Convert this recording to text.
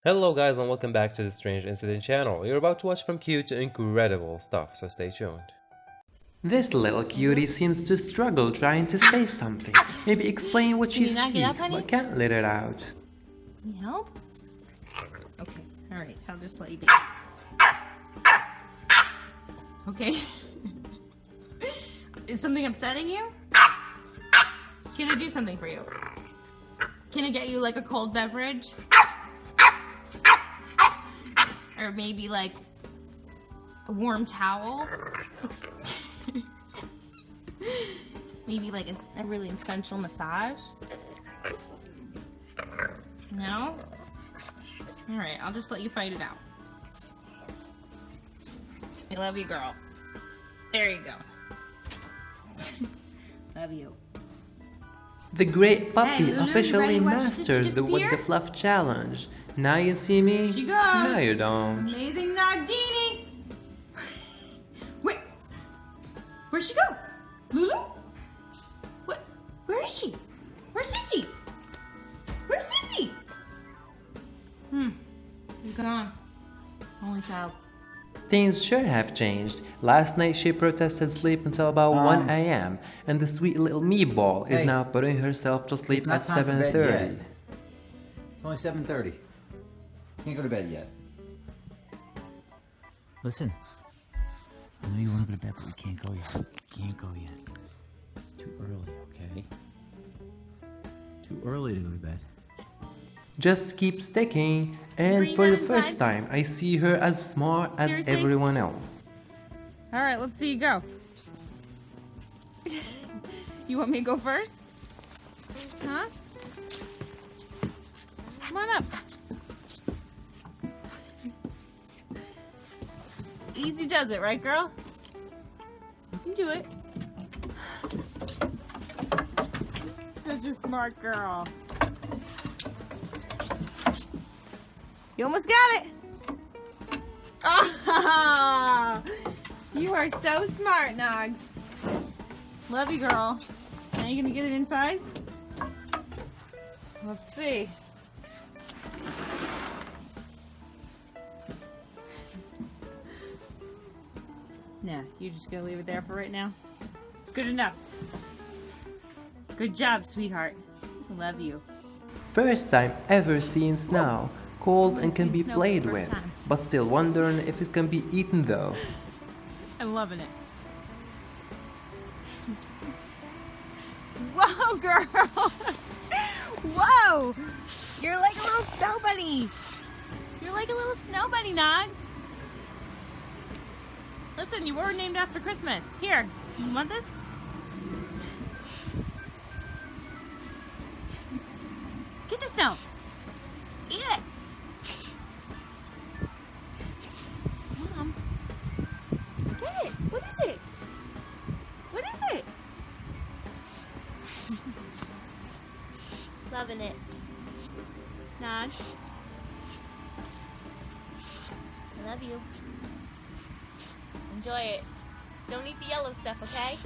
Hello guys and welcome back to the Strange Incident channel. You're about to watch from cute to incredible stuff, so stay tuned. This little cutie seems to struggle trying to say something. Maybe explain what she Can you not get up, seeks, honey? but can't let it out. Need help? Okay, alright, I'll just let you be. Okay. Is something upsetting you? Can I do something for you? Can I get you like a cold beverage? Or maybe like a warm towel? Maybe like a really essential massage? No? Alright, I'll just let you fight it out. I love you, girl. There you go. Love you. The great puppy Hey, Lulu, you officially ready to watch your sister masters the What the disappear? Fluff challenge. Now you see me? She goes. Now you don't. Amazing Nagini! Where'd she go? Lulu? What? Where is she? Where's Sissy? Where's Sissy? She's gone. Only child. Things sure have changed. Last night she protested sleep until about 1 a.m. and the sweet little meatball is Hey. now putting herself to sleep It's not at time for bed 7:30. yet. It's only 7:30. Can't go to bed yet. Listen. I know you want to go to bed, but we can't go yet. Can't go yet. It's too early, okay? Too early to go to bed. Just keep sticking, and Bring for that the first inside. time I see her as smart as Seriously? everyone else. Alright, let's see you go. You want me to go first? Huh? Come on up. Easy does it, right, girl? You can do it. Such a smart girl. You almost got it. Ah, you are so smart, Nogs. Love you, girl. Now you gonna get it inside? Let's see. Nah, you're just gonna leave it there for right now. It's good enough. Good job, sweetheart. Love you. First time ever seeing snow, cold and can Seen be snow for played the first with, time. but still wondering if it can be eaten though. I'm loving it. Whoa, girl! Whoa! You're like a little snow bunny. You're like a little snow bunny, Nog. Listen, you were named after Christmas. Here, you want this? Get the snow. Eat it. Mom. Get it. What is it? What is it? Loving it. Nog. I love you. Enjoy it. Don't eat the yellow stuff, okay?